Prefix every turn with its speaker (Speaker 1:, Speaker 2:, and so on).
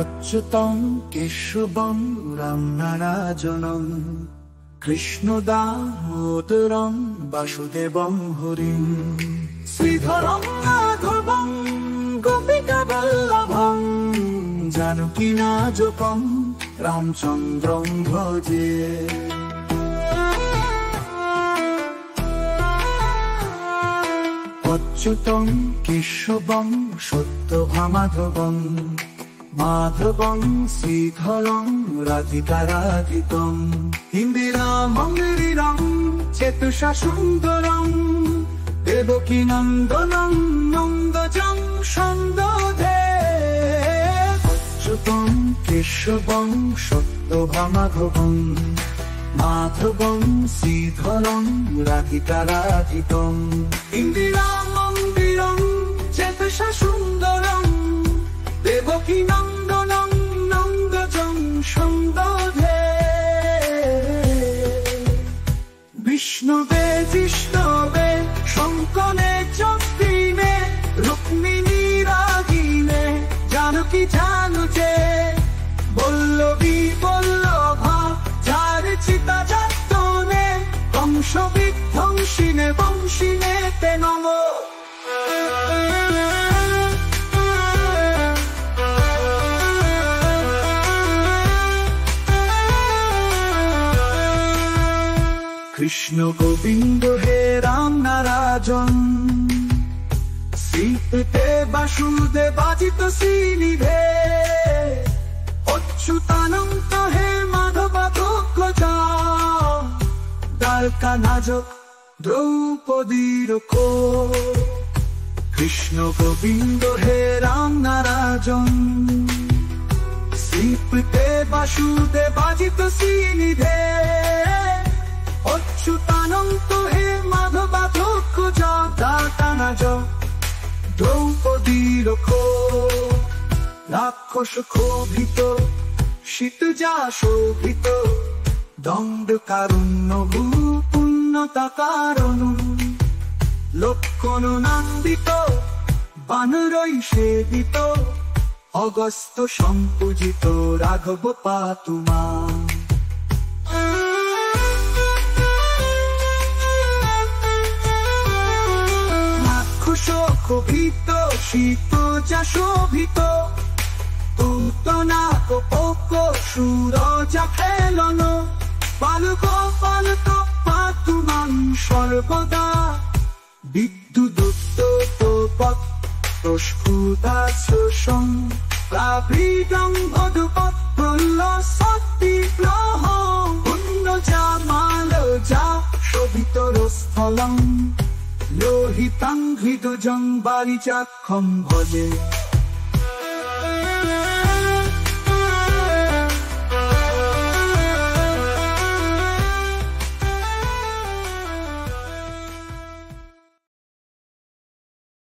Speaker 1: অচ্যুতং কেশবং রামনারায়ণং কৃষ্ণ দামোদরং বাসুদেবং হরিং শ্রীধরং মাধবং গোপিকা বল্লভং জানকী নাজকং রামচন্দ্রং ভজে। অচ্যুতং কেশবং সত্যভামাধবং মাধবং শ্রীধরং রাধিকারাধিতং ইন্দিরামং গিরিরং চেতুষা সুন্দরং দেবকী নন্দনং নন্দজং সন্দধে। অচ্যুতং কেশবং সত্যভামাধবং মাধবং শ্রীধরং রাধিকারাধিতং ইন্দিরামং গিরিরং চেতুষা সুন্দরং দেবকী নন্দনং নন্দজং সন্দধে। বিষ্ণুবে জিষ্ণবে শঙ্কনে চক্রিণে রুক্মিণী রাগিণে জানকী জানুজে বল্লভী বল্লভা ঝাড় চিতা যাতনে বংশ বিধ্বংসিনে বংশিনে তে নমঃ। কৃষ্ণ গোবিন্দ হে রাম নারায়ণ শ্রীতে বাসুদেবাজিত শ্রীনিধে অচ্যুতানন্ত হে মাধবাধোগ্রজ দ্বারকা নাজক দ্রৌপদীর কো। কৃষ্ণ গোবিন্দ হে রাম নারায়ণ শ্রীতে বাসুদেবাজিত শ্রীনিধে অচ্যুতানন্ত হে মাধবাধোগ্রজ দ্বারকা নাজক দ্রৌপদীর কো। রাক্ষস ক্ষোভিত শীতজা শোভিত দণ্ড কারুণ্য ভূপুণ্যতা কারণ লক্ষণ নন্দিত বানরই সেবিত অগস্ত্য সম্পূজিত রাঘব পাতু মাং। শোভিত শীতজা শোভিত পুতনা কোপক সুরজা খেলন বালক বালক পাতুমাং সর্বদা বিদ্যুদুত্তপৎ প্রস্ফুটাশোষং প্রাবৃতং মধুপৎ প্রলসদ্বিগ্রহ পুণ্যজা মালজা শোভিতরস্থলং লোহিতাং হৃদজং বারিজাক্ষং ভজে।